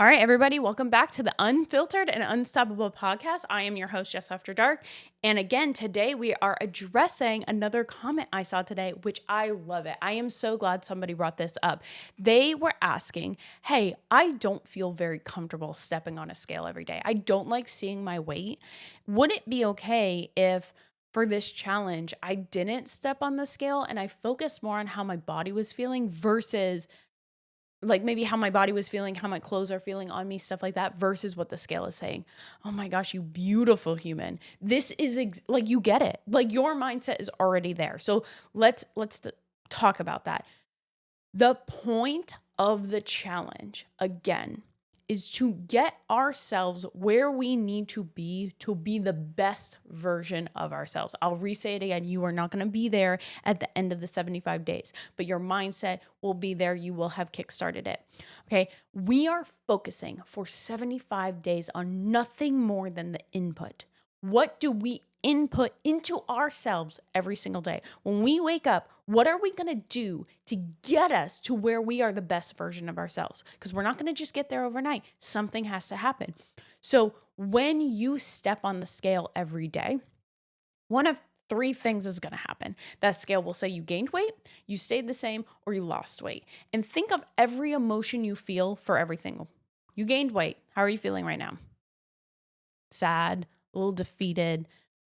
All right, everybody, welcome back to the Unfiltered and Unstoppable podcast. I am your host, Jess After Dark. And again, today we are addressing another comment I saw today, which I love it. I am so glad somebody brought this up. They were asking, hey, I don't feel very comfortable stepping on a scale every day. I don't like seeing my weight. Would it be okay if for this challenge, I didn't step on the scale and I focused more on how my body was feeling versus like maybe how my body was feeling, how my clothes are feeling on me, stuff like that, versus what the scale is saying. Oh my gosh, you beautiful human. This is like you get it. Like your mindset is already there. So let's talk about that. The point of the challenge, again, is to get ourselves where we need to be the best version of ourselves. I'll re-say it again. You are not going to be there at the end of the 75 days, but your mindset will be there. You will have kickstarted it. Okay. We are focusing for 75 days on nothing more than the input. What do we input into ourselves every single day? When we wake up, what are we going to do to get us to where we are the best version of ourselves? Because we're not going to just get there overnight. Something has to happen. So when you step on the scale every day, one of three things is going to happen. That scale will say you gained weight, you stayed the same, or you lost weight. And think of every emotion you feel for everything. You gained weight. How are you feeling right now? Sad, a little defeated,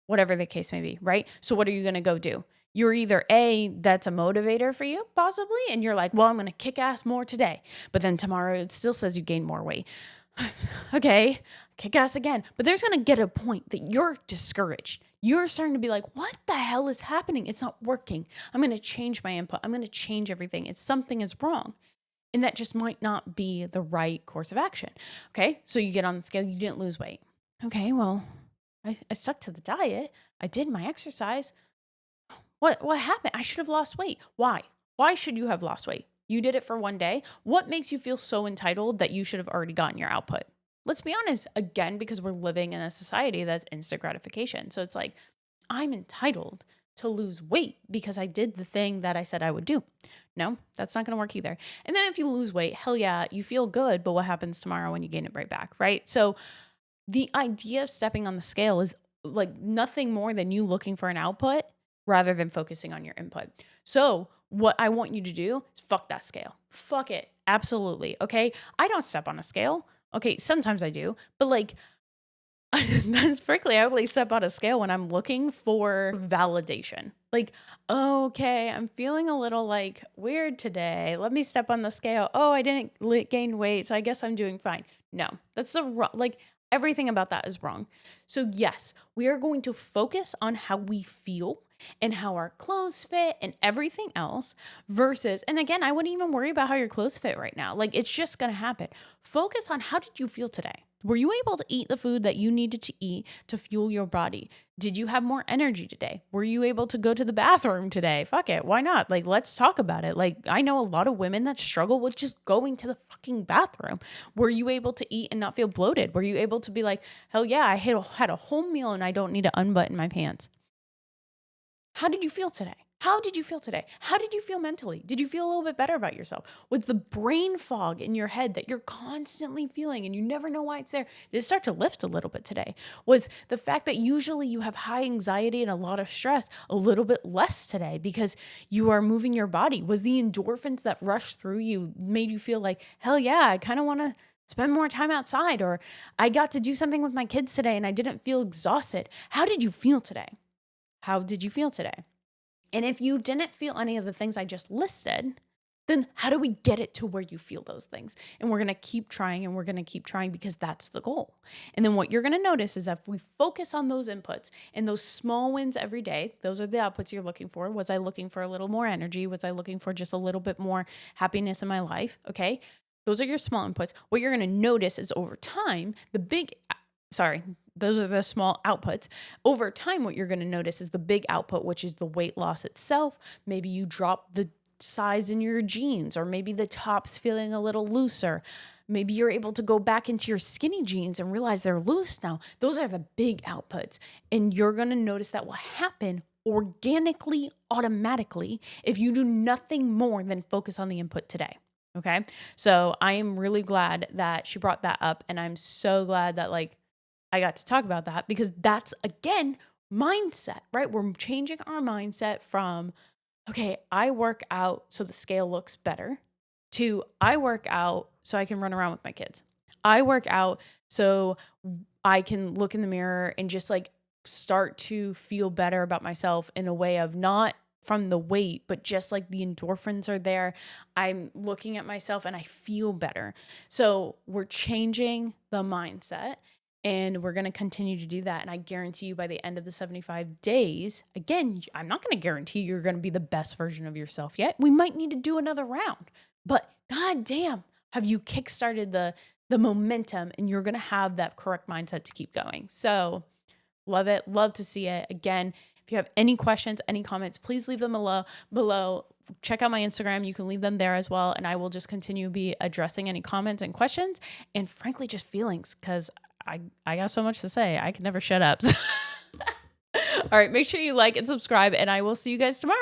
whatever the case may be, right? So what are you going to go do? You're either that's a motivator for you, possibly, and you're like, well, I'm going to kick ass more today. But then tomorrow it still says you gain more weight. Okay, kick ass again. But there's going to get a point that you're discouraged. You're starting to be like, what the hell is happening? It's not working. I'm going to change my input. I'm going to change everything. Something is wrong. And that just might not be the right course of action. Okay, so you get on the scale, you didn't lose weight. Okay, well, I stuck to the diet. I did my exercise. What happened? I should have lost weight. Why? Why should you have lost weight? You did it for one day. What makes you feel so entitled that you should have already gotten your output? Let's be honest, again, because we're living in a society that's instant gratification. So it's like, I'm entitled to lose weight because I did the thing that I said I would do. No, that's not going to work either. And then if you lose weight, hell yeah, you feel good, but what happens tomorrow when you gain it right back, right? So the idea of stepping on the scale is like nothing more than you looking for an output rather than focusing on your input. So what I want you to do is fuck that scale. Fuck it. Absolutely. Okay. I don't step on a scale. Okay. Sometimes I do, but like, that's frankly, I only step on a scale when I'm looking for validation. Like, okay, I'm feeling a little like weird today. Let me step on the scale. Oh, I didn't gain weight, so I guess I'm doing fine. No, that's the wrong, like everything about that is wrong. So yes, we are going to focus on how we feel and how our clothes fit and everything else versus, and again, I wouldn't even worry about how your clothes fit right now. Like it's just going to happen. Focus on how did you feel today? Were you able to eat the food that you needed to eat to fuel your body? Did you have more energy today? Were you able to go to the bathroom today? Fuck it. Why not? Like, let's talk about it. Like, I know a lot of women that struggle with just going to the fucking bathroom. Were you able to eat and not feel bloated? Were you able to be like, hell yeah, I had a whole meal and I don't need to unbutton my pants? How did you feel today? How did you feel today? How did you feel mentally? Did you feel a little bit better about yourself? Was the brain fog in your head that you're constantly feeling and you never know why it's there, did it start to lift a little bit today? Was the fact that usually you have high anxiety and a lot of stress a little bit less today because you are moving your body? Was the endorphins that rushed through you made you feel like, hell yeah, I kind of want to spend more time outside, or I got to do something with my kids today and I didn't feel exhausted? How did you feel today? How did you feel today? And if you didn't feel any of the things I just listed, then how do we get it to where you feel those things? And we're going to keep trying and we're going to keep trying because that's the goal. And then what you're going to notice is if we focus on those inputs and those small wins every day, those are the outputs you're looking for. Was I looking for a little more energy? Was I looking for just a little bit more happiness in my life? Okay. Those are your small inputs. What you're going to notice is over time, those are the small outputs. Over time, what you're going to notice is the big output, which is the weight loss itself. Maybe you drop the size in your jeans, or maybe the top's feeling a little looser. Maybe you're able to go back into your skinny jeans and realize they're loose now. Those are the big outputs. And you're going to notice that will happen organically, automatically, if you do nothing more than focus on the input today. Okay. So I am really glad that she brought that up. And I'm so glad that like I got to talk about that because that's again mindset, right? We're changing our mindset from, okay, I work out so the scale looks better to I work out so I can run around with my kids. I work out so I can look in the mirror and just like start to feel better about myself in a way of not from the weight, but just like the endorphins are there. I'm looking at myself and I feel better. So we're changing the mindset and we're going to continue to do that. And I guarantee you by the end of the 75 days, again, I'm not going to guarantee you're going to be the best version of yourself yet. We might need to do another round, but god damn, have you kickstarted the momentum and you're going to have that correct mindset to keep going. So love it. Love to see it. Again, if you have any questions, any comments, please leave them below. Check out my Instagram. You can leave them there as well. And I will just continue to be addressing any comments and questions and frankly, just feelings because I got so much to say. I can never shut up. All right. Make sure you like and subscribe and I will see you guys tomorrow.